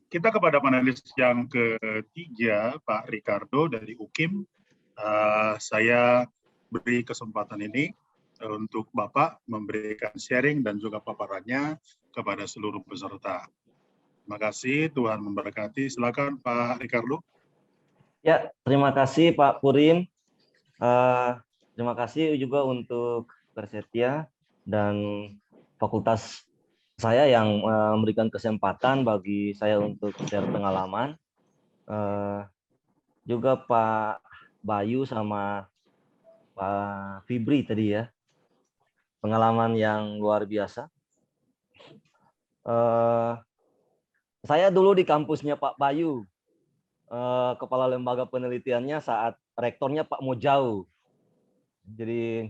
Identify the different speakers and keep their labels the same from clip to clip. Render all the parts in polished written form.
Speaker 1: Kita kepada panelis yang ketiga, Pak Ricardo dari UKIM. Saya beri kesempatan ini untuk Bapak memberikan sharing dan juga paparannya kepada seluruh peserta. Terima kasih, Tuhan memberkati. Silakan Pak Ricardo.
Speaker 2: Ya, terima kasih Pak Purim. Terima kasih juga untuk Persetia dan fakultas saya yang memberikan kesempatan bagi saya untuk share pengalaman. Juga Pak Bayu sama Pak Fibri tadi ya, pengalaman yang luar biasa. Saya dulu di kampusnya Pak Bayu, kepala lembaga penelitiannya saat rektornya Pak Mojau. Jadi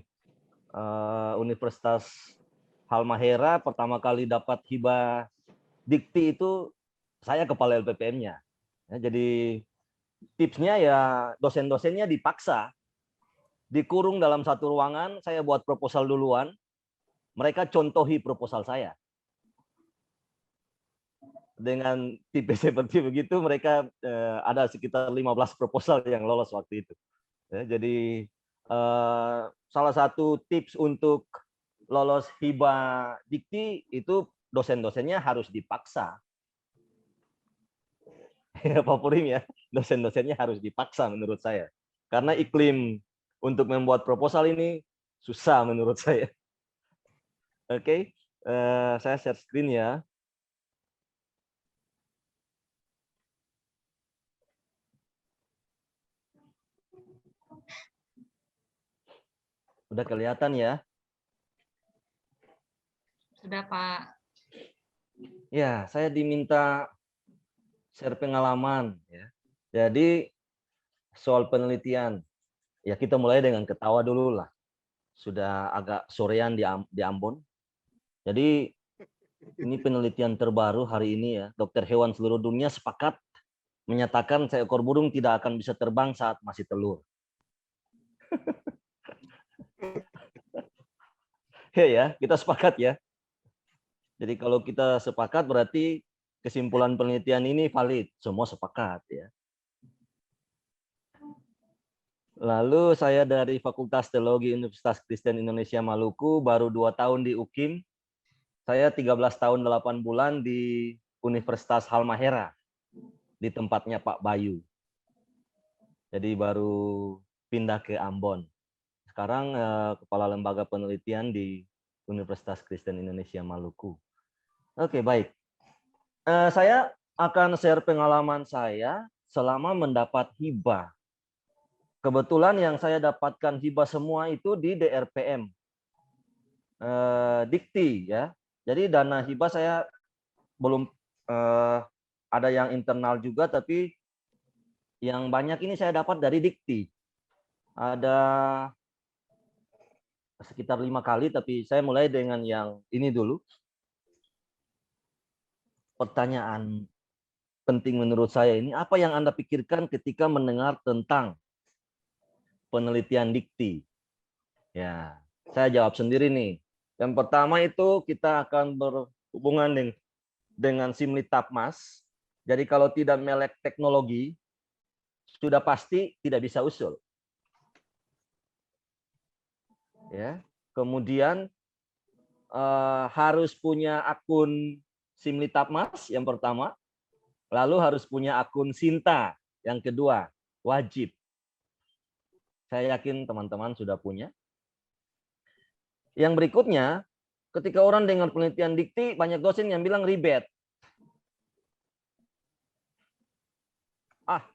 Speaker 2: Universitas Halmahera pertama kali dapat hibah dikti itu saya kepala LPPM-nya. Ya, jadi tipsnya ya dosen-dosennya dipaksa dikurung dalam satu ruangan, saya buat proposal duluan, mereka contohi proposal saya. Dengan tipe seperti begitu mereka ada sekitar 15 proposal yang lolos waktu itu. Ya, jadi salah satu tips untuk lolos hibah dikti itu dosen-dosennya harus dipaksa. Ya, Pak Purim ya, dosen-dosennya harus dipaksa menurut saya. Karena iklim untuk membuat proposal ini susah menurut saya. Oke, saya share screen ya. Udah kelihatan ya?
Speaker 3: Sudah, Pak.
Speaker 2: Ya, saya diminta share pengalaman ya. Jadi soal penelitian, ya kita mulai dengan ketawa dulu lah. Sudah agak sorean di Ambon. Jadi ini penelitian terbaru hari ini ya. Dokter hewan seluruh dunia sepakat menyatakan seekor burung tidak akan bisa terbang saat masih telur. Ya, kita sepakat ya. Jadi kalau kita sepakat berarti kesimpulan penelitian ini valid, semua sepakat ya. Lalu saya dari Fakultas Teologi Universitas Kristen Indonesia Maluku, baru 2 tahun di UKIM. Saya 13 tahun 8 bulan di Universitas Halmahera, di tempatnya Pak Bayu. Jadi baru pindah ke Ambon. Sekarang Kepala Lembaga Penelitian di Universitas Kristen Indonesia Maluku. Oke, baik. Saya akan share pengalaman saya selama mendapat hibah. Kebetulan yang saya dapatkan hibah semua itu di DRPM. Dikti ya. Jadi dana hibah saya belum ada yang internal juga, tapi yang banyak ini saya dapat dari Dikti. Ada sekitar 5 kali, tapi saya mulai dengan yang ini dulu. Pertanyaan penting menurut saya ini, apa yang Anda pikirkan ketika mendengar tentang penelitian Dikti? Ya, saya jawab sendiri nih. Yang pertama itu kita akan berhubungan dengan Simlitapmas. Jadi kalau tidak melek teknologi, sudah pasti tidak bisa usul. Ya, kemudian harus punya akun Simlitapmas yang pertama, lalu harus punya akun Sinta yang kedua, wajib. Saya yakin teman-teman sudah punya. Yang berikutnya, ketika orang dengar penelitian Dikti, banyak dosen yang bilang ribet.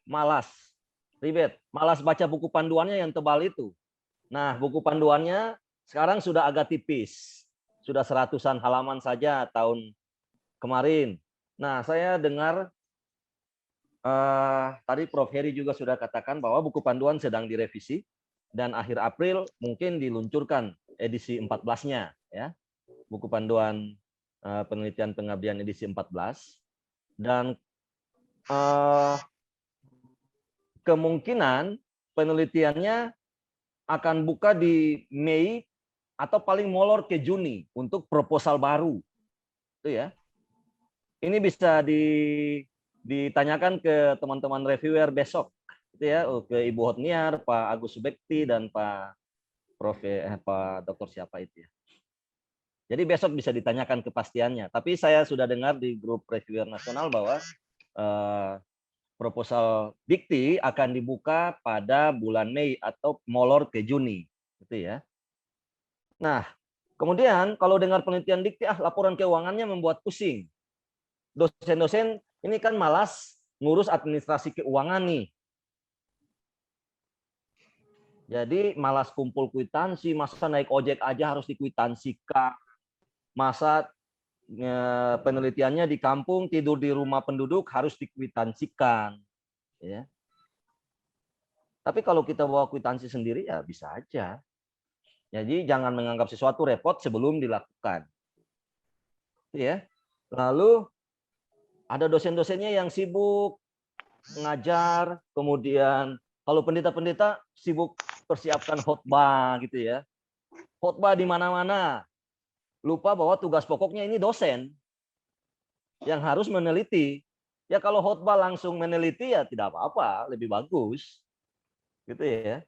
Speaker 2: Malas, ribet, malas baca buku panduannya yang tebal itu. Nah, buku panduannya sekarang sudah agak tipis. Sudah 100-an halaman saja tahun kemarin. Nah, saya dengar tadi Prof. Heri juga sudah katakan bahwa buku panduan sedang direvisi dan akhir April mungkin diluncurkan edisi 14-nya ya. Buku panduan penelitian pengabdian edisi 14 dan kemungkinan penelitiannya akan buka di Mei atau paling molor ke Juni untuk proposal baru. Itu ya. Ini bisa ditanyakan ke teman-teman reviewer besok, gitu ya, ke Ibu Hotniar, Pak Agus Subekti, dan Pak Pak Dokter siapa itu ya. Jadi besok bisa ditanyakan kepastiannya. Tapi saya sudah dengar di grup reviewer nasional bahwa proposal dikti akan dibuka pada bulan Mei atau molor ke Juni, gitu ya. Nah, kemudian kalau dengar penelitian dikti, laporan keuangannya membuat pusing. Dosen-dosen ini kan malas ngurus administrasi keuangan nih. Jadi malas kumpul kwitansi, masa naik ojek aja harus dikwitansikan. Masa penelitiannya di kampung, tidur di rumah penduduk harus dikwitansikan. Ya. Tapi kalau kita bawa kwitansi sendiri ya bisa aja. Jadi jangan menganggap sesuatu repot sebelum dilakukan. Ya. Lalu ada dosen-dosennya yang sibuk ngajar, kemudian kalau pendeta-pendeta sibuk persiapkan khotbah gitu ya. Khotbah di mana-mana. Lupa bahwa tugas pokoknya ini dosen yang harus meneliti. Ya kalau khotbah langsung meneliti ya tidak apa-apa, lebih bagus. Gitu ya.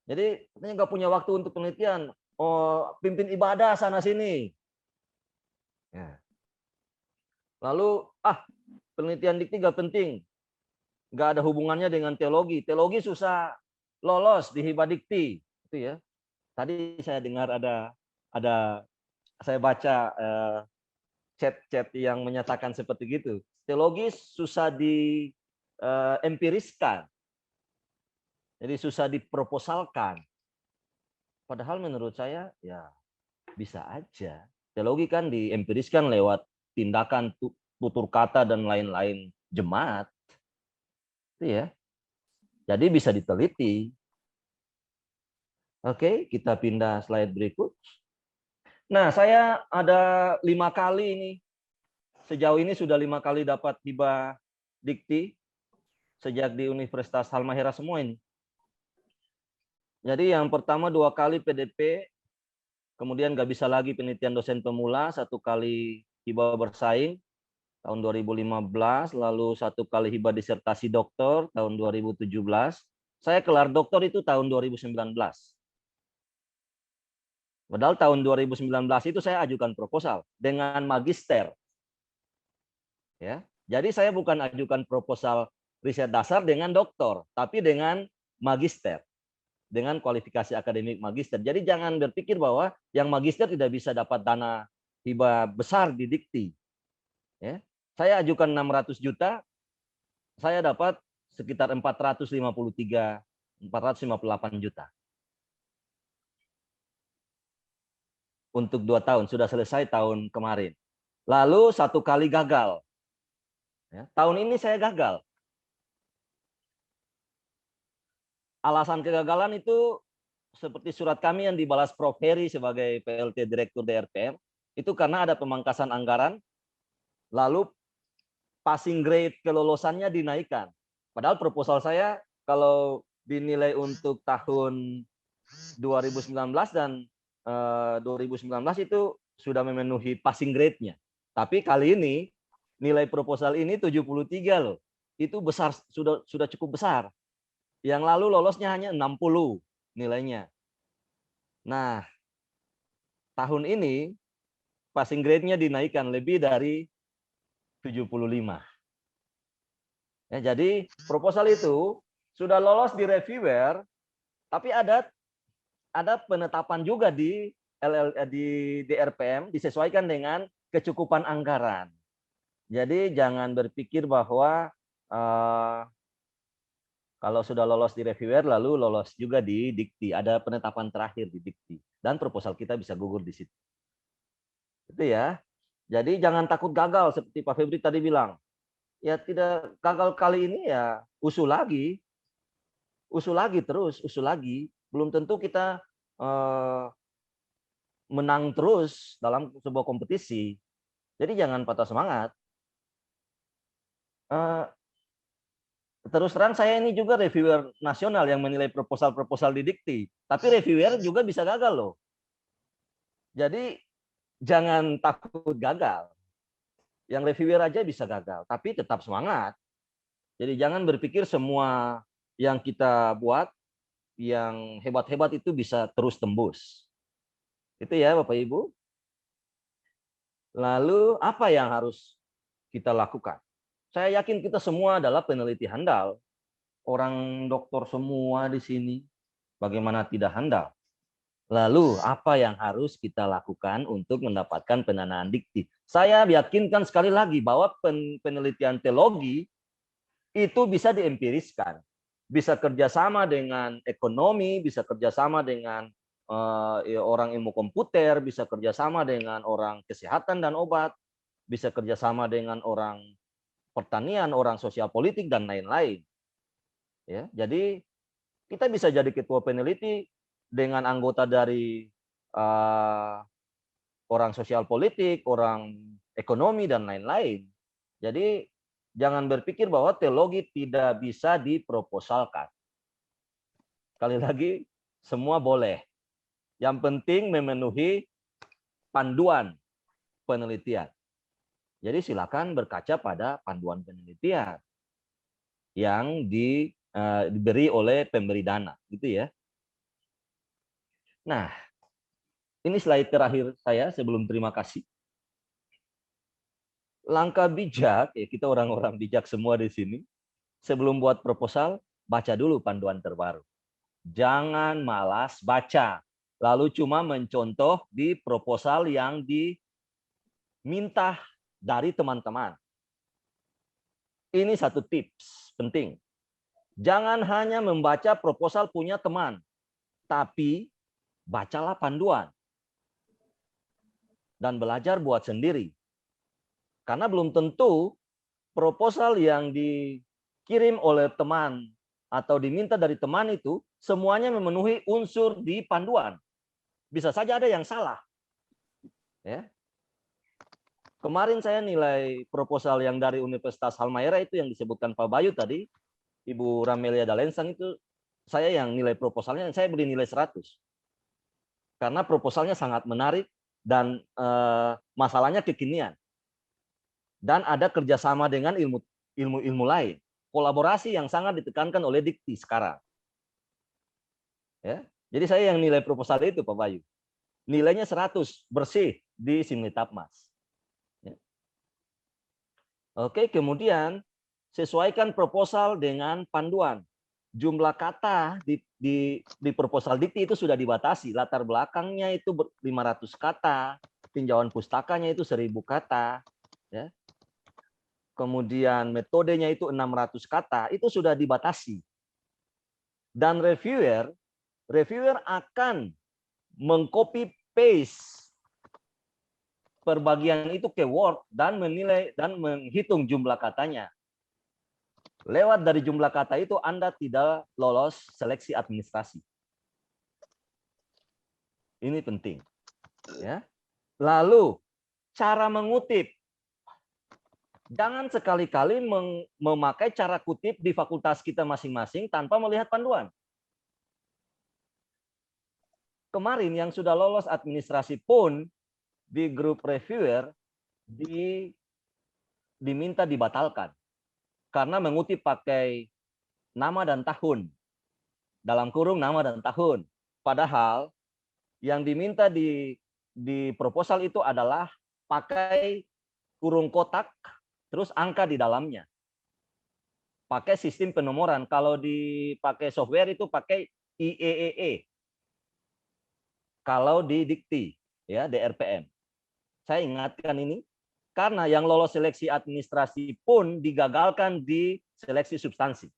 Speaker 2: Jadi katanya nggak punya waktu untuk penelitian. Oh, pimpin ibadah sana sini. Ya. Lalu penelitian dikti nggak penting. Nggak ada hubungannya dengan teologi. Teologi susah lolos di hibah dikti. Gitu ya. Tadi saya dengar ada saya baca chat-chat yang menyatakan seperti itu. Teologi susah diempiriskan. Jadi susah diproposalkan. Padahal menurut saya ya bisa aja. Teologi kan diempiriskan lewat tindakan, tutur kata dan lain-lain jemaat. Itu ya. Jadi bisa diteliti. Oke, kita pindah slide berikut. Nah, saya ada 5 kali ini. Sejauh ini sudah 5 kali dapat hibah dikti sejak di Universitas Halmahera semua ini. Jadi yang pertama 2 kali PDP, kemudian nggak bisa lagi penelitian dosen pemula, 1 kali hibah bersaing tahun 2015, lalu 1 kali hibah disertasi doktor tahun 2017. Saya kelar doktor itu tahun 2019. Padahal tahun 2019 itu saya ajukan proposal dengan magister. Ya. Jadi saya bukan ajukan proposal riset dasar dengan doktor, tapi dengan magister. Dengan kualifikasi akademik magister. Jadi jangan berpikir bahwa yang magister tidak bisa dapat dana hibah besar di dikti. Ya. Saya ajukan 600 juta, saya dapat sekitar 458 juta. Untuk 2 tahun, sudah selesai tahun kemarin. Lalu 1 kali gagal. Ya, tahun ini saya gagal. Alasan kegagalan itu seperti surat kami yang dibalas Prof. Heri sebagai PLT Direktur DRPM, itu karena ada pemangkasan anggaran, lalu passing grade kelolosannya dinaikkan. Padahal proposal saya kalau dinilai untuk tahun 2019 dan 2019 itu sudah memenuhi passing grade-nya. Tapi kali ini nilai proposal ini 73 loh. Itu besar, sudah cukup besar. Yang lalu lolosnya hanya 60 nilainya. Nah, tahun ini passing grade-nya dinaikkan lebih dari 75. Ya, jadi proposal itu sudah lolos di reviewer, tapi ada penetapan juga di DRPM disesuaikan dengan kecukupan anggaran. Jadi jangan berpikir bahwa kalau sudah lolos di reviewer lalu lolos juga di dikti. Ada penetapan terakhir di dikti dan proposal kita bisa gugur di situ. Itu ya. Jadi jangan takut gagal seperti Pak Febri tadi bilang. Ya tidak gagal kali ini ya usul lagi terus, usul lagi. Belum tentu kita menang terus dalam sebuah kompetisi. Jadi jangan patah semangat. Terus terang saya ini juga reviewer nasional yang menilai proposal-proposal di dikti. Tapi reviewer juga bisa gagal loh. Jadi jangan takut gagal. Yang reviewer aja bisa gagal, tapi tetap semangat. Jadi jangan berpikir semua yang kita buat, yang hebat-hebat itu bisa terus tembus. Itu ya Bapak Ibu. Lalu apa yang harus kita lakukan? Saya yakin kita semua adalah peneliti handal. Orang doktor semua di sini. Bagaimana tidak handal? Lalu apa yang harus kita lakukan untuk mendapatkan pendanaan dikti? Saya yakinkan sekali lagi bahwa penelitian teologi itu bisa diempiriskan. Bisa kerjasama dengan ekonomi, bisa kerjasama dengan orang ilmu komputer, bisa kerjasama dengan orang kesehatan dan obat, bisa kerjasama dengan orang pertanian, orang sosial politik, dan lain-lain. Ya, jadi kita bisa jadi ketua peneliti dengan anggota dari orang sosial politik, orang ekonomi, dan lain-lain. Jadi jangan berpikir bahwa teologi tidak bisa diproposalkan. Sekali lagi, semua boleh. Yang penting memenuhi panduan penelitian. Jadi silakan berkaca pada panduan penelitian yang diberi oleh pemberi dana, gitu ya. Nah, ini slide terakhir saya sebelum terima kasih. Langkah bijak, ya kita orang-orang bijak semua di sini. Sebelum buat proposal, baca dulu panduan terbaru. Jangan malas baca, lalu cuma mencontoh di proposal yang diminta dari teman-teman. Ini satu tips penting. Jangan hanya membaca proposal punya teman, tapi bacalah panduan. Dan belajar buat sendiri. Karena belum tentu proposal yang dikirim oleh teman atau diminta dari teman itu semuanya memenuhi unsur di panduan. Bisa saja ada yang salah. Ya. Kemarin saya nilai proposal yang dari Universitas Halmahera itu yang disebutkan Pak Bayu tadi, Ibu Ramelia Dalensan itu, saya yang nilai proposalnya, saya beri nilai 100. Karena proposalnya sangat menarik dan masalahnya kekinian. Dan ada kerjasama dengan ilmu lain. Kolaborasi yang sangat ditekankan oleh dikti sekarang. Ya. Jadi saya yang nilai proposal itu Pak Bayu. Nilainya 100, bersih di Simnitapmas. Ya. Oke, kemudian sesuaikan proposal dengan panduan. Jumlah kata di proposal dikti itu sudah dibatasi. Latar belakangnya itu 500 kata, tinjauan pustakanya itu 1000 kata. Ya. Kemudian metodenya itu 600 kata, itu sudah dibatasi. Dan reviewer akan mengcopy paste perbagian itu ke Word dan menilai dan menghitung jumlah katanya. Lewat dari jumlah kata itu Anda tidak lolos seleksi administrasi. Ini penting. Ya. Lalu cara mengutip. Jangan sekali-kali memakai cara kutip di fakultas kita masing-masing tanpa melihat panduan. Kemarin yang sudah lolos administrasi pun di grup reviewer diminta dibatalkan karena mengutip pakai nama dan tahun, dalam kurung nama dan tahun. Padahal yang diminta di proposal itu adalah pakai kurung kotak terus angka di dalamnya. Pakai sistem penomoran. Kalau dipakai software itu pakai IEEE. Kalau di dikti, ya DRPM. Saya ingatkan ini karena yang lolos seleksi administrasi pun digagalkan di seleksi substansi.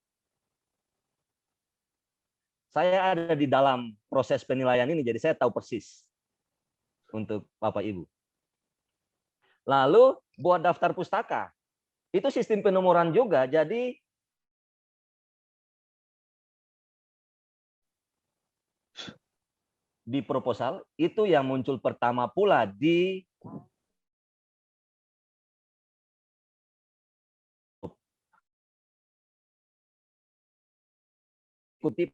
Speaker 2: Saya ada di dalam proses penilaian ini, jadi saya tahu persis untuk Bapak Ibu. Lalu buat daftar pustaka. Itu sistem penomoran juga, jadi di proposal itu yang muncul pertama pula di kutip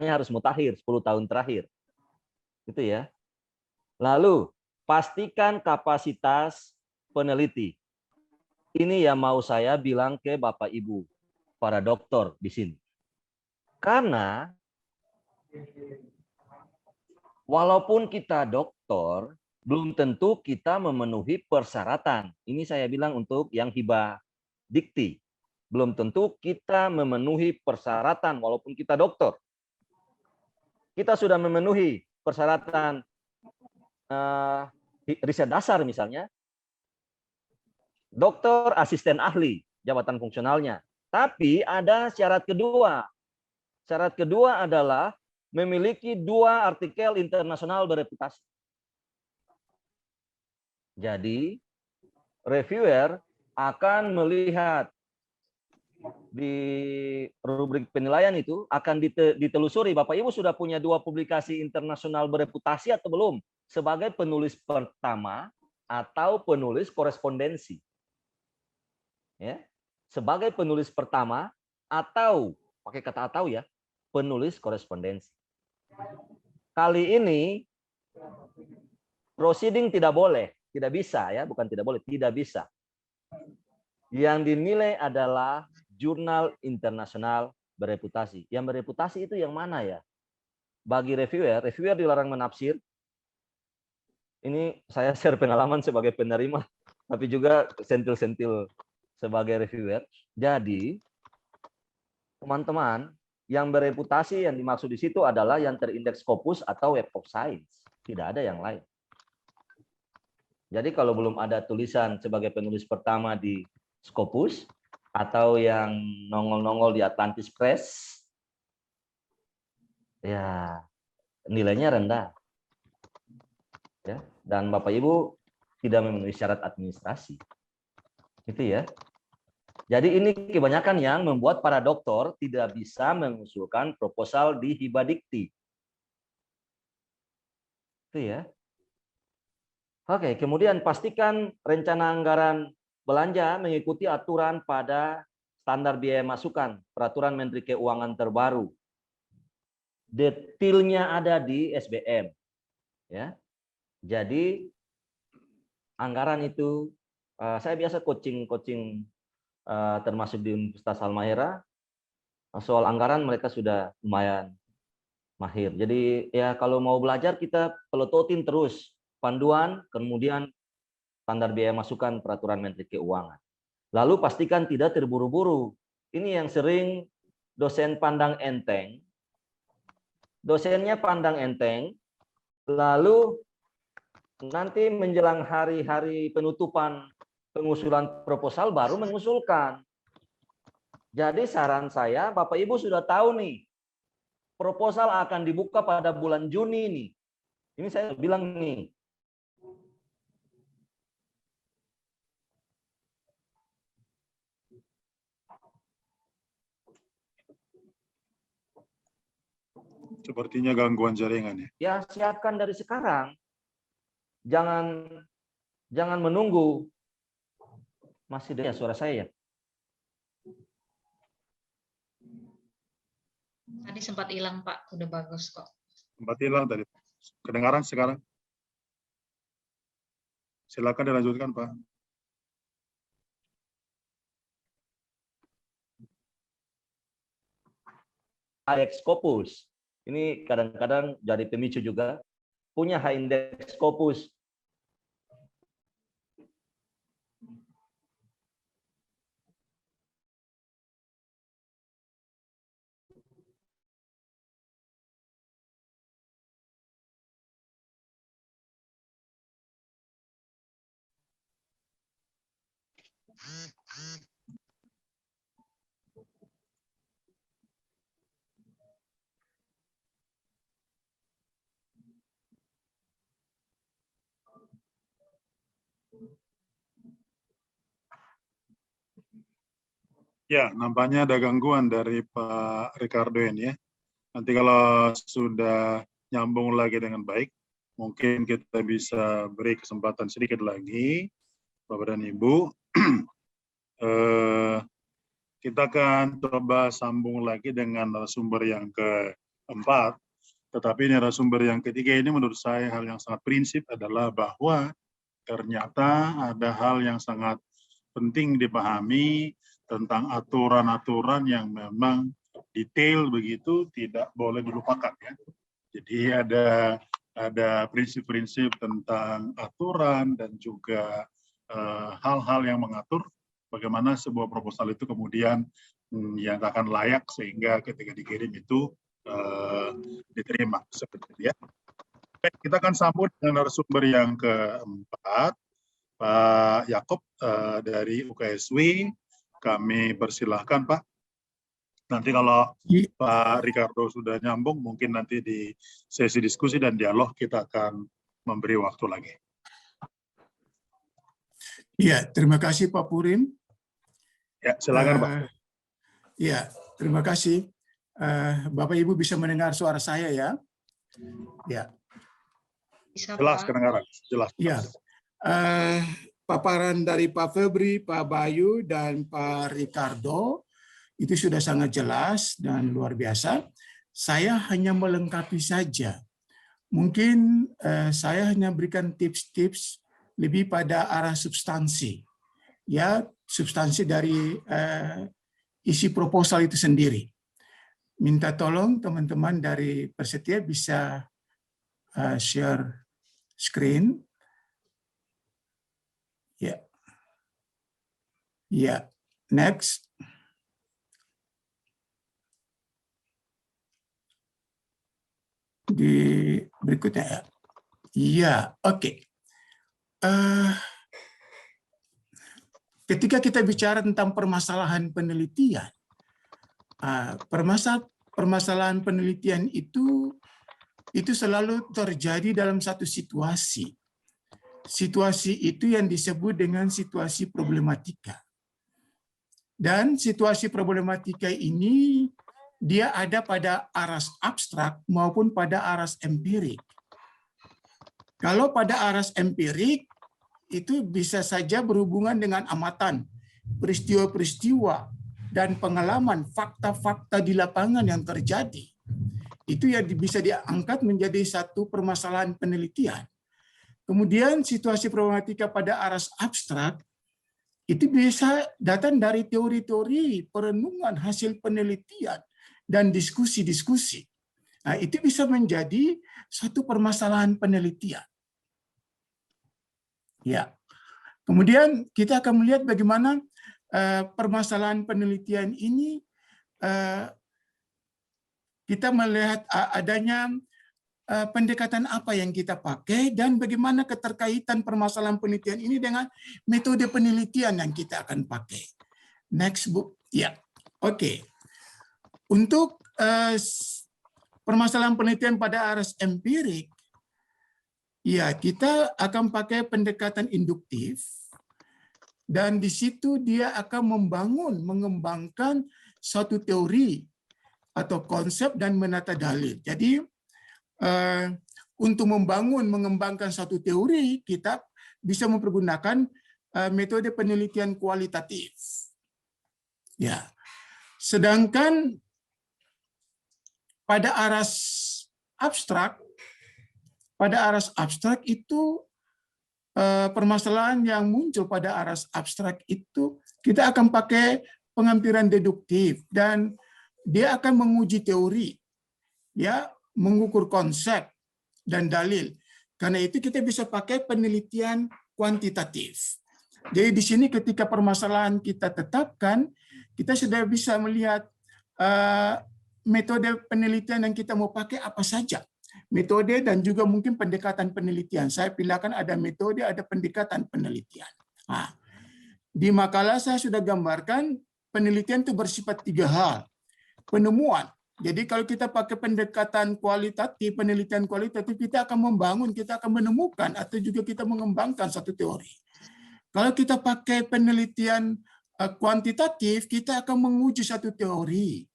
Speaker 2: harus mutakhir 10 tahun terakhir. Itu ya. Lalu pastikan kapasitas peneliti. Ini yang mau saya bilang ke Bapak Ibu, para dokter di sini. Karena walaupun kita dokter, belum tentu kita memenuhi persyaratan. Ini saya bilang untuk yang hibah dikti. Belum tentu kita memenuhi persyaratan walaupun kita dokter. Kita sudah memenuhi persyaratan riset dasar misalnya, dokter, asisten ahli, jabatan fungsionalnya. Tapi ada syarat kedua. Syarat kedua adalah memiliki 2 artikel internasional bereputasi. Jadi, reviewer akan melihat di rubrik penilaian itu akan ditelusuri. Bapak Ibu sudah punya 2 publikasi internasional bereputasi atau belum? Sebagai penulis pertama atau penulis korespondensi. Ya. Sebagai penulis pertama atau, pakai kata atau ya, penulis korespondensi. Kali ini proceeding tidak boleh, tidak bisa ya, bukan tidak boleh, tidak bisa. Yang dinilai adalah jurnal internasional bereputasi. Yang bereputasi itu yang mana ya? Bagi reviewer dilarang menafsir. Ini saya share pengalaman sebagai penerima, tapi juga sentil-sentil sebagai reviewer. Jadi, teman-teman, yang bereputasi yang dimaksud di situ adalah yang terindeks Scopus atau Web of Science. Tidak ada yang lain. Jadi kalau belum ada tulisan sebagai penulis pertama di Scopus atau yang nongol-nongol di Atlantis Press, ya nilainya rendah. Ya, dan Bapak Ibu tidak memenuhi syarat administrasi. Itu ya. Jadi ini kebanyakan yang membuat para dokter tidak bisa mengusulkan proposal di hibah dikti. Itu ya. Oke, kemudian pastikan rencana anggaran belanja mengikuti aturan pada standar biaya masukan, peraturan Menteri Keuangan terbaru. Detailnya ada di SBM. Ya. Jadi anggaran itu saya biasa coaching termasuk di Universitas Halmahera. Soal anggaran mereka sudah lumayan mahir. Jadi ya kalau mau belajar kita pelototin terus panduan, kemudian standar biaya masukan peraturan Menteri Keuangan. Lalu pastikan tidak terburu-buru. Ini yang sering dosen pandang enteng. Dosennya pandang enteng, lalu nanti menjelang hari-hari penutupan pengusulan proposal baru mengusulkan. Jadi saran saya, Bapak Ibu sudah tahu nih, proposal akan dibuka pada bulan Juni nih. Ini saya bilang nih.
Speaker 1: Sepertinya gangguan jaringan ya.
Speaker 2: Ya siapkan dari sekarang. Jangan menunggu. Masih ada suara saya ya?
Speaker 3: Tadi sempat hilang Pak, udah bagus kok.
Speaker 1: Sempat hilang tadi. Kedengaran sekarang? Silakan dilanjutkan Pak.
Speaker 2: Indeks Scopus. Ini kadang-kadang jadi pemicu juga. Punya Indeks Scopus.
Speaker 1: Ya, nampaknya ada gangguan dari Pak Ricardo ini ya. Nanti kalau sudah nyambung lagi dengan baik, mungkin kita bisa beri kesempatan sedikit lagi, Bapak dan Ibu. Kita akan coba sambung lagi dengan narasumber yang keempat. Tetapi narasumber yang ketiga ini menurut saya hal yang sangat prinsip adalah bahwa ternyata ada hal yang sangat penting dipahami tentang aturan-aturan yang memang detail begitu, tidak boleh dilupakan ya. Jadi ada prinsip-prinsip tentang aturan dan juga hal-hal yang mengatur bagaimana sebuah proposal itu kemudian yang akan layak sehingga ketika dikirim itu diterima seperti itu ya. Baik, kita akan sambut dengan narasumber yang keempat, Pak Yakob dari UKSW. Kami persilahkan Pak. Nanti kalau Pak Ricardo sudah nyambung, mungkin nanti di sesi diskusi dan dialog kita akan memberi waktu lagi.
Speaker 4: Ya, terima kasih Pak Purim.
Speaker 1: Ya, silakan Pak.
Speaker 4: Ya, terima kasih. Bapak Ibu bisa mendengar suara saya ya? Ya.
Speaker 1: Jelas kedengaran, jelas.
Speaker 4: Ya. Paparan dari Pak Febri, Pak Bayu, dan Pak Ricardo itu sudah sangat jelas dan luar biasa. Saya hanya melengkapi saja. Mungkin saya hanya berikan tips-tips lebih pada arah substansi. Ya, substansi dari isi proposal itu sendiri. Minta tolong teman-teman dari Persetia bisa share screen. Ya. Ya, next. Di berikutnya ya. Iya, oke. Ketika kita bicara tentang permasalahan penelitian, permasalahan penelitian itu selalu terjadi dalam satu situasi. Situasi itu yang disebut dengan situasi problematika. Dan situasi problematika ini dia ada pada aras abstrak maupun pada aras empirik. Kalau pada aras empirik, itu bisa saja berhubungan dengan amatan, peristiwa-peristiwa, dan pengalaman, fakta-fakta di lapangan yang terjadi. Itu yang bisa diangkat menjadi satu permasalahan penelitian. Kemudian situasi problematika pada aras abstrak, itu bisa datang dari teori-teori, perenungan, hasil penelitian, dan diskusi-diskusi. Nah, itu bisa menjadi satu permasalahan penelitian. Ya. Kemudian kita akan melihat bagaimana permasalahan penelitian ini kita melihat adanya pendekatan apa yang kita pakai dan bagaimana keterkaitan permasalahan penelitian ini dengan metode penelitian yang kita akan pakai. Next, Bu. Ya. Oke. Untuk permasalahan penelitian pada aras empirik, ya, kita akan pakai pendekatan induktif, dan di situ dia akan mengembangkan suatu teori atau konsep dan menata dalil. Jadi, untuk mengembangkan suatu teori, kita bisa mempergunakan metode penelitian kualitatif. Ya, sedangkan pada aras abstrak itu permasalahan yang muncul pada aras abstrak itu kita akan pakai pengampiran deduktif dan dia akan menguji teori, ya, mengukur konsep dan dalil. Karena itu kita bisa pakai penelitian kuantitatif. Jadi di sini ketika permasalahan kita tetapkan, kita sudah bisa melihat metode penelitian yang kita mau pakai apa saja. Metode dan juga mungkin pendekatan penelitian. Saya pilihkan ada metode, ada pendekatan penelitian. Nah, di makalah saya sudah gambarkan penelitian itu bersifat 3 hal. Penemuan. Jadi kalau kita pakai pendekatan kualitatif, penelitian kualitatif, kita akan menemukan atau juga kita mengembangkan satu teori. Kalau kita pakai penelitian kuantitatif, kita akan menguji satu teori.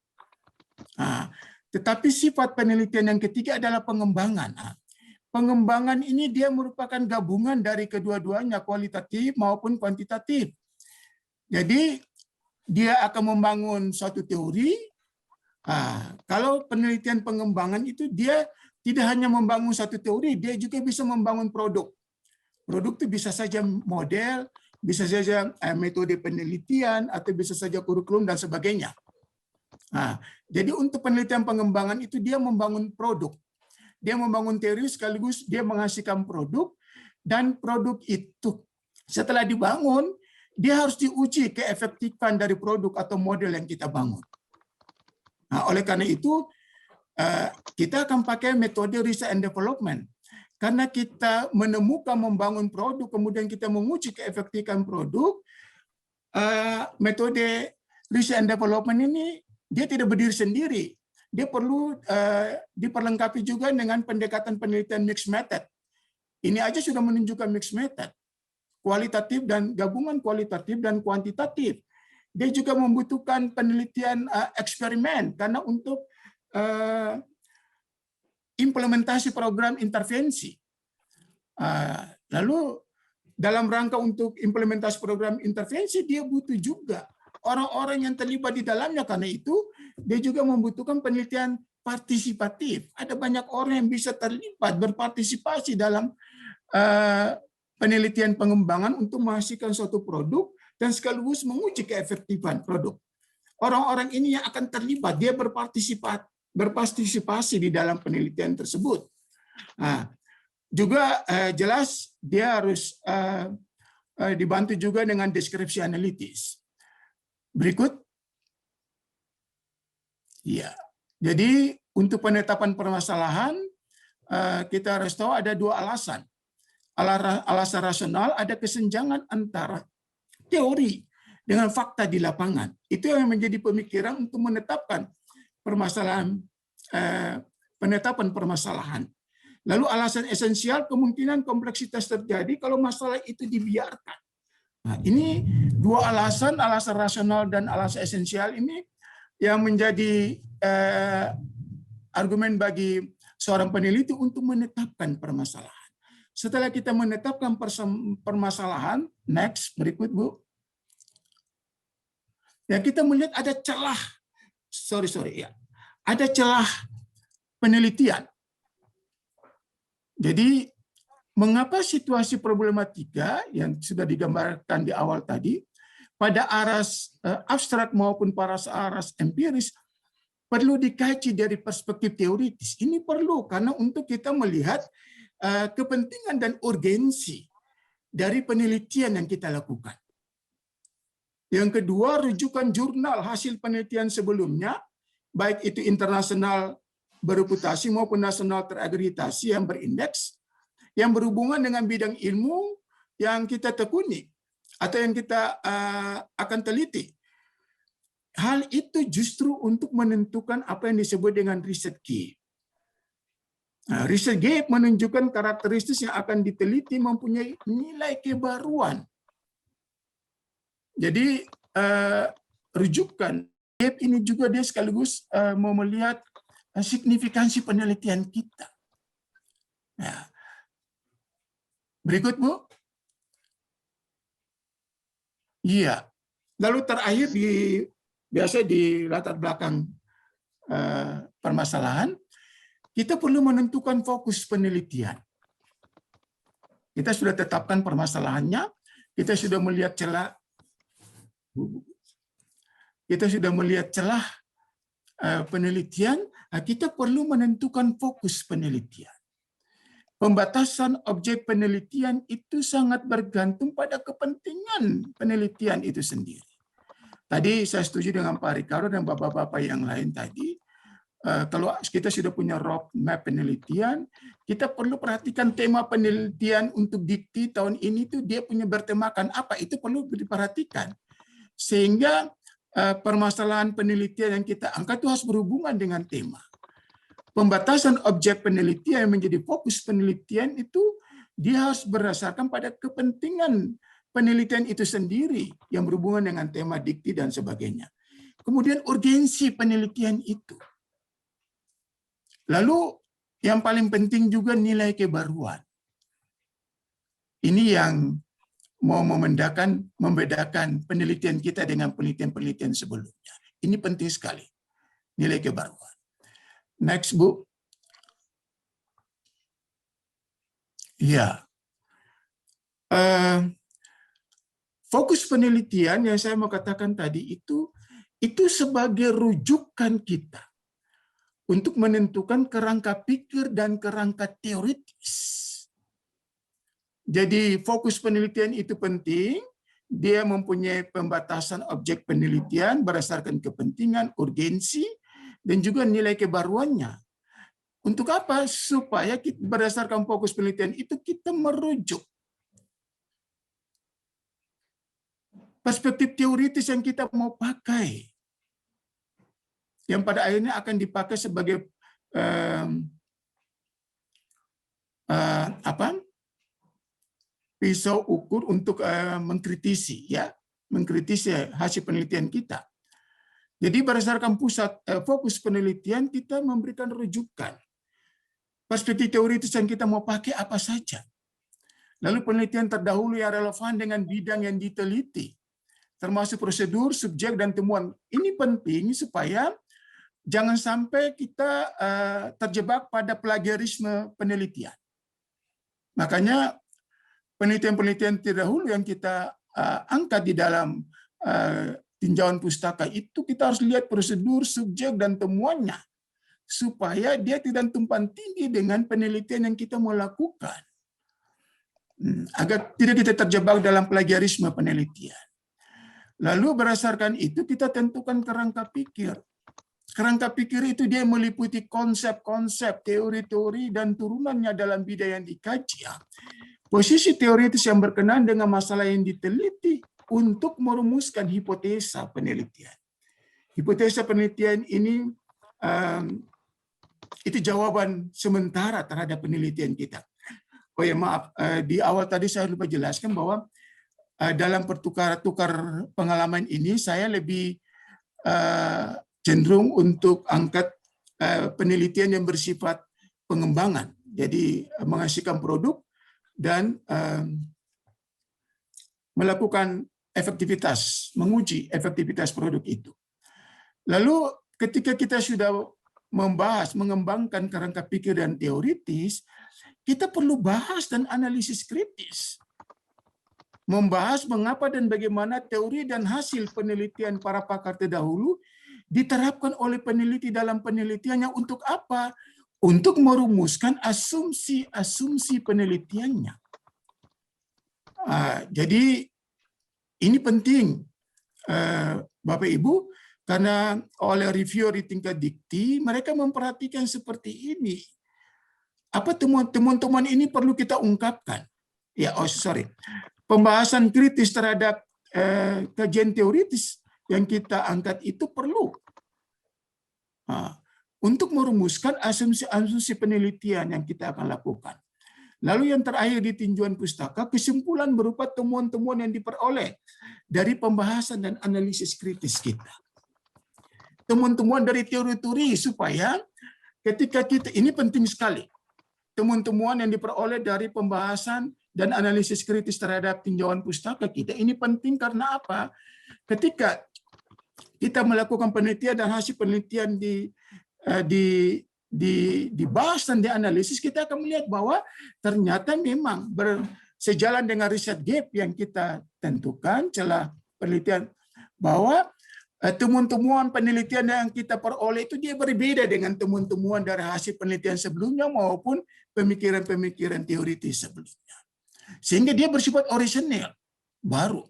Speaker 4: Nah, tetapi sifat penelitian yang ketiga adalah pengembangan. Nah, pengembangan ini dia merupakan gabungan dari kedua-duanya, kualitatif maupun kuantitatif. Jadi dia akan membangun suatu teori. Kalau penelitian pengembangan itu dia tidak hanya membangun satu teori, dia juga bisa membangun produk. Produk itu bisa saja model, bisa saja metode penelitian, atau bisa saja kurikulum dan sebagainya. Nah, jadi untuk penelitian pengembangan itu dia membangun produk. Dia membangun teori sekaligus dia menghasilkan produk, dan produk itu setelah dibangun, dia harus diuji keefektifan dari produk atau model yang kita bangun. Nah, oleh karena itu, kita akan pakai metode research and development. Karena kita menemukan membangun produk, kemudian kita menguji keefektifan produk, metode research and development ini dia tidak berdiri sendiri. Dia perlu diperlengkapi juga dengan pendekatan penelitian mixed method. Ini aja sudah menunjukkan mixed method. Kualitatif dan gabungan kualitatif dan kuantitatif. Dia juga membutuhkan penelitian eksperimen karena untuk implementasi program intervensi. Lalu dalam rangka untuk implementasi program intervensi dia butuh juga orang-orang yang terlibat di dalamnya, karena itu dia juga membutuhkan penelitian partisipatif. Ada banyak orang yang bisa terlibat berpartisipasi dalam penelitian pengembangan untuk menghasilkan suatu produk dan sekaligus menguji keefektifan produk. Orang-orang ini yang akan terlibat, dia berpartisipasi di dalam penelitian tersebut. Nah, juga jelas dia harus dibantu juga dengan deskripsi analitis. Berikut. Ya, jadi untuk penetapan permasalahan kita harus tahu ada dua alasan. Alasan rasional, ada kesenjangan antara teori dengan fakta di lapangan. Itu yang menjadi pemikiran untuk menetapkan permasalahan, penetapan permasalahan. Lalu alasan esensial, kemungkinan kompleksitas terjadi kalau masalah itu dibiarkan. Nah, ini dua alasan rasional dan alasan esensial ini yang menjadi argumen bagi seorang peneliti untuk menetapkan permasalahan. Setelah kita menetapkan permasalahan, next, berikut Bu. Ya, kita melihat ada celah, ada celah penelitian. Jadi, mengapa situasi problematika yang sudah digambarkan di awal tadi, pada aras abstrak maupun pada aras empiris, perlu dikaji dari perspektif teoritis. Ini perlu, karena untuk kita melihat kepentingan dan urgensi dari penelitian yang kita lakukan. Yang kedua, rujukan jurnal hasil penelitian sebelumnya, baik itu internasional bereputasi maupun nasional terakreditasi yang berindeks, yang berhubungan dengan bidang ilmu yang kita tekuni atau yang kita akan teliti. Hal itu justru untuk menentukan apa yang disebut dengan riset gap. Nah, riset gap menunjukkan karakteristik yang akan diteliti mempunyai nilai kebaruan. Jadi rujukan gap ini juga dia sekaligus mau melihat signifikansi penelitian kita. Nah, berikut Bu. Iya. Lalu terakhir biasa di latar belakang permasalahan, kita perlu menentukan fokus penelitian. Kita sudah tetapkan permasalahannya, kita sudah melihat celah penelitian, kita perlu menentukan fokus penelitian. Pembatasan objek penelitian itu sangat bergantung pada kepentingan penelitian itu sendiri. Tadi saya setuju dengan Pak Ricardo dan bapak-bapak yang lain tadi. Kalau kita sudah punya roadmap penelitian, kita perlu perhatikan tema penelitian untuk dikti tahun ini tuh dia punya bertemakan apa, itu perlu diperhatikan. Sehingga permasalahan penelitian yang kita angkat itu harus berhubungan dengan tema. Pembatasan objek penelitian yang menjadi fokus penelitian itu dia harus berdasarkan pada kepentingan penelitian itu sendiri yang berhubungan dengan tema dikti dan sebagainya. Kemudian urgensi penelitian itu. Lalu yang paling penting juga nilai kebaruan. Ini yang mau membedakan penelitian kita dengan penelitian-penelitian sebelumnya. Ini penting sekali, nilai kebaruan. Next, Bu. Ya. fokus penelitian yang saya mau katakan tadi itu sebagai rujukan kita untuk menentukan kerangka pikir dan kerangka teoritis. Jadi fokus penelitian itu penting, dia mempunyai pembatasan objek penelitian berdasarkan kepentingan, urgensi, dan juga nilai kebaruannya. Untuk apa? Supaya kita, berdasarkan fokus penelitian itu kita merujuk perspektif teoritis yang kita mau pakai, yang pada akhirnya akan dipakai sebagai pisau ukur untuk mengkritisi hasil penelitian kita. Jadi berdasarkan fokus penelitian kita memberikan rujukan perspektif teoritis yang kita mau pakai apa saja. Lalu penelitian terdahulu yang relevan dengan bidang yang diteliti, termasuk prosedur, subjek, dan temuan. Ini penting supaya jangan sampai kita terjebak pada plagiarisme penelitian. Makanya penelitian-penelitian terdahulu yang kita angkat di dalam tinjauan pustaka itu kita harus lihat prosedur, subjek, dan temuannya supaya dia tidak tumpang tindih dengan penelitian yang kita mau lakukan, agar tidak kita terjebak dalam plagiarisme penelitian. Lalu berdasarkan itu kita tentukan kerangka pikir. Kerangka pikir itu dia meliputi konsep-konsep, teori-teori, dan turunannya dalam bidang yang dikaji. Posisi teoritis yang berkenaan dengan masalah yang diteliti untuk merumuskan hipotesa penelitian. Hipotesa penelitian ini itu jawaban sementara terhadap penelitian kita. Oh ya maaf, di awal tadi saya lupa jelaskan bahwa dalam pertukar pengalaman ini saya lebih cenderung untuk angkat penelitian yang bersifat pengembangan. Jadi menghasilkan produk dan melakukan efektivitas, menguji efektivitas produk itu. Lalu ketika kita sudah membahas, mengembangkan kerangka pikir dan teoritis, kita perlu bahas dan analisis kritis. Membahas mengapa dan bagaimana teori dan hasil penelitian para pakar terdahulu diterapkan oleh peneliti dalam penelitiannya untuk apa? Untuk merumuskan asumsi-asumsi penelitiannya. Jadi ini penting, Bapak Ibu, karena oleh reviewer di tingkat dikti, mereka memperhatikan seperti ini. Apa temuan-temuan ini perlu kita ungkapkan? Pembahasan kritis terhadap kajian teoritis yang kita angkat itu perlu untuk merumuskan asumsi-asumsi penelitian yang kita akan lakukan. Lalu yang terakhir di tinjauan pustaka, kesimpulan berupa temuan-temuan yang diperoleh dari pembahasan dan analisis kritis kita. Temuan-temuan dari teori-teori supaya ketika kita, ini penting sekali, temuan-temuan yang diperoleh dari pembahasan dan analisis kritis terhadap tinjauan pustaka kita, ini penting karena apa? Ketika kita melakukan penelitian dan hasil penelitian dibahas dan dianalisis, kita akan melihat bahwa ternyata memang sejalan dengan riset gap yang kita tentukan celah penelitian, bahwa temuan-temuan penelitian yang kita peroleh itu dia berbeda dengan temuan-temuan dari hasil penelitian sebelumnya maupun pemikiran-pemikiran teoritis sebelumnya. Sehingga dia bersifat orisinal, baru.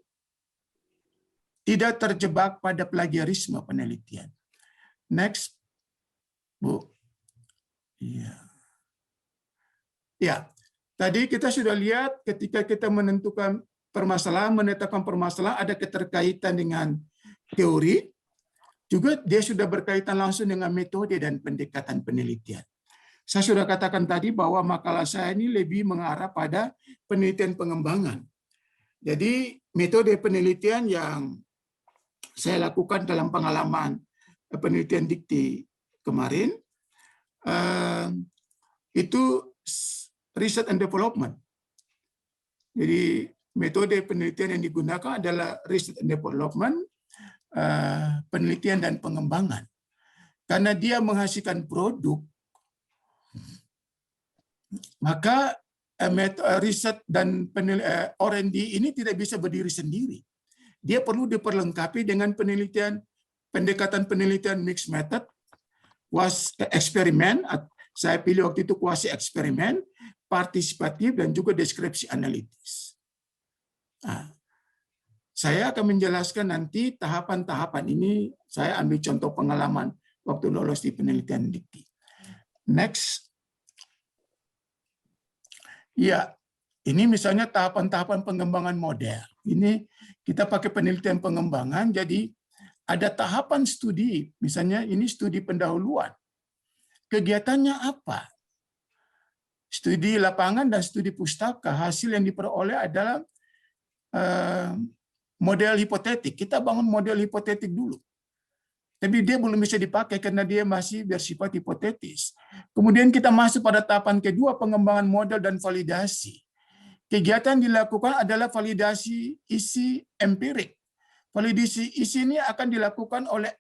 Speaker 4: Tidak terjebak pada plagiarisme penelitian. Next, Bu. Ya, tadi kita sudah lihat ketika kita menentukan permasalahan, menetapkan permasalahan, ada keterkaitan dengan teori, juga dia sudah berkaitan langsung dengan metode dan pendekatan penelitian. Saya sudah katakan tadi bahwa makalah saya ini lebih mengarah pada penelitian pengembangan. Jadi metode penelitian yang saya lakukan dalam pengalaman penelitian dikti kemarin, itu research and development. Jadi metode penelitian yang digunakan adalah research and development, penelitian dan pengembangan. Karena dia menghasilkan produk, maka riset dan R&D ini tidak bisa berdiri sendiri. dia perlu diperlengkapi dengan pendekatan penelitian mixed method, eksperimen, saya pilih waktu itu kuasi eksperimen, partisipatif, dan juga deskripsi analitis. Nah, saya akan menjelaskan nanti tahapan-tahapan ini, saya ambil contoh pengalaman waktu lolos di penelitian dikti. Next. Ya, ini misalnya tahapan-tahapan pengembangan model. Ini kita pakai penelitian pengembangan, jadi ada tahapan studi, misalnya ini studi pendahuluan. Kegiatannya apa? Studi lapangan dan studi pustaka, hasil yang diperoleh adalah model hipotetik. Kita bangun model hipotetik dulu. Tapi dia belum bisa dipakai karena dia masih bersifat hipotetis. Kemudian kita masuk pada tahapan kedua, pengembangan model dan validasi. Kegiatan dilakukan adalah validasi isi empirik. Validasi isi ini akan dilakukan oleh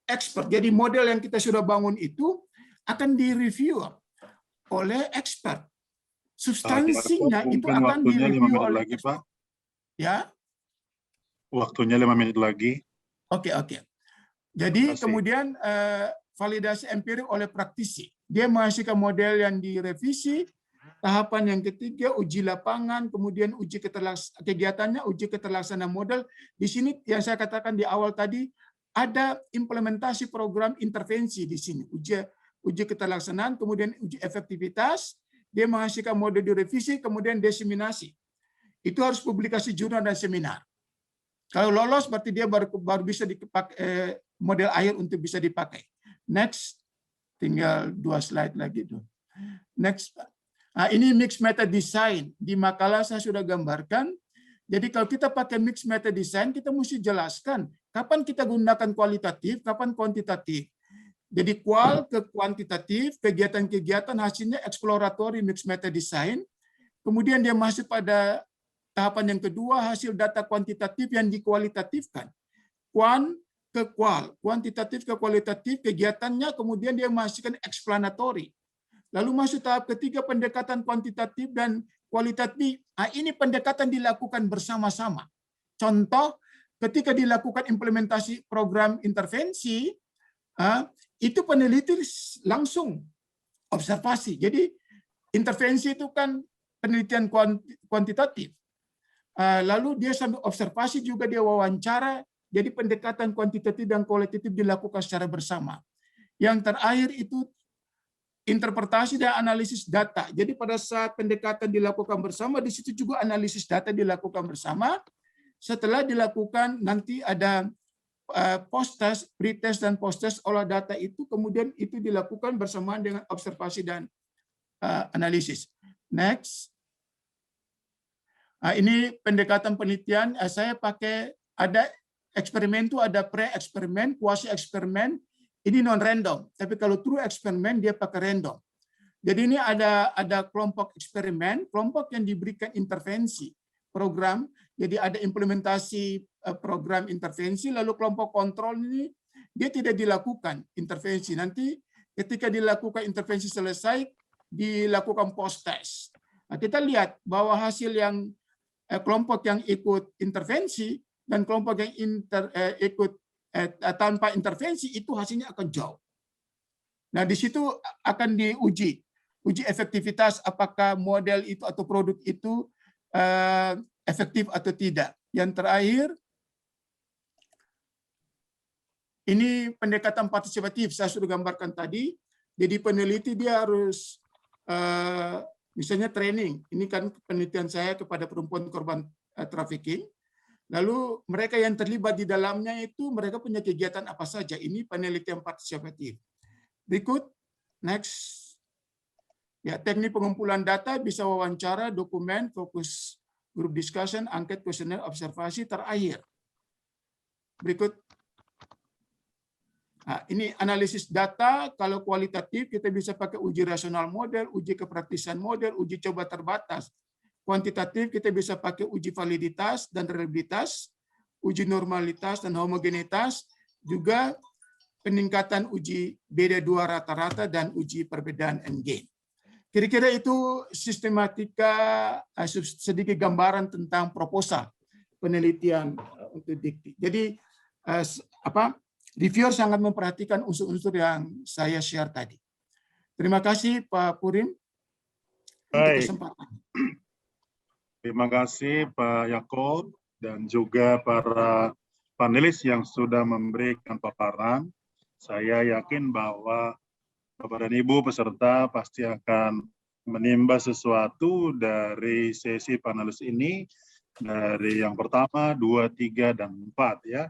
Speaker 4: expert. Jadi model yang kita sudah bangun itu akan direview oleh expert. Substansinya itu akan direview oleh
Speaker 1: lagi, Pak.
Speaker 4: Ya.
Speaker 1: Waktunya 5 menit lagi.
Speaker 4: Oke. Jadi kemudian validasi empirik oleh praktisi. Dia menghasilkan model yang direvisi. Tahapan yang ketiga, uji lapangan, kemudian kegiatannya, uji keterlaksanaan model. Di sini yang saya katakan di awal tadi, ada implementasi program intervensi di sini. Uji keterlaksanaan, kemudian uji efektivitas, dia menghasilkan model direvisi, kemudian diseminasi. Itu harus publikasi jurnal dan seminar. Kalau lolos berarti dia baru bisa dipakai model akhir untuk bisa dipakai. Next, tinggal 2 slide lagi tuh. Next. Nah, ini mixed method design. Di makalah saya sudah gambarkan. Jadi kalau kita pakai mixed method design, kita mesti jelaskan kapan kita gunakan kualitatif, kapan kuantitatif. Jadi kual ke kuantitatif, kegiatan-kegiatan hasilnya exploratory mixed method design. Kemudian dia masuk pada tahapan yang kedua, hasil data kuantitatif yang dikualitatifkan. Kuan ke kual, kuantitatif ke kualitatif, kegiatannya kemudian dia menghasilkan explanatory. Lalu masuk tahap ketiga, pendekatan kuantitatif dan kualitatif. Nah, ini pendekatan dilakukan bersama-sama. Contoh, ketika dilakukan implementasi program intervensi, itu peneliti langsung observasi. Jadi intervensi itu kan penelitian kuantitatif. Lalu dia sambil observasi juga dia wawancara. Jadi pendekatan kuantitatif dan kualitatif dilakukan secara bersama. Yang terakhir itu interpretasi dan analisis data. Jadi pada saat pendekatan dilakukan bersama, di situ juga analisis data dilakukan bersama. Setelah dilakukan, nanti ada post-test, pre-test, dan post-test olah data itu, kemudian itu dilakukan bersamaan dengan observasi dan analisis. Next. Ini pendekatan penelitian. Saya pakai, ada eksperimen itu ada pre-eksperimen, kuasi-eksperimen, ini non-random. Tapi kalau true eksperimen, dia pakai random. Jadi ini ada kelompok eksperimen, kelompok yang diberikan intervensi program. Jadi ada implementasi program intervensi, lalu kelompok kontrol ini dia tidak dilakukan intervensi. Nanti ketika dilakukan intervensi selesai, dilakukan post-test. Nah, kita lihat bahwa hasil yang kelompok yang ikut intervensi dan kelompok yang ikut tanpa intervensi itu hasilnya akan jauh. Nah, di situ akan diuji efektivitas apakah model itu atau produk itu efektif atau tidak. Yang terakhir, ini pendekatan partisipatif saya sudah gambarkan tadi. Jadi peneliti dia harus misalnya training. Ini kan penelitian saya kepada perempuan korban trafficking. Lalu mereka yang terlibat di dalamnya itu mereka punya kegiatan apa saja. Ini penelitian partisipatif. Berikut, next. Ya, teknik pengumpulan data bisa wawancara, dokumen, fokus group discussion, angket, kuesioner, observasi, terakhir. Berikut. Nah, ini analisis data. Kalau kualitatif kita bisa pakai uji rasional model, uji kepraktisan model, uji coba terbatas. Kuantitatif kita bisa pakai uji validitas dan reliabilitas, uji normalitas dan homogenitas, juga peningkatan uji beda dua rata-rata dan uji perbedaan end gain. Kira-kira itu sistematika sedikit gambaran tentang proposal penelitian untuk dikti. Jadi reviewer sangat memperhatikan unsur-unsur yang saya share tadi. Terima kasih Pak Purin untuk
Speaker 1: Baik.
Speaker 4: kesempatan.
Speaker 1: Terima kasih Pak Yakob dan juga para panelis yang sudah memberikan paparan. Saya yakin bahwa Bapak dan Ibu peserta pasti akan menimba sesuatu dari sesi panelis ini, dari yang pertama, 2, 3, dan 4 ya.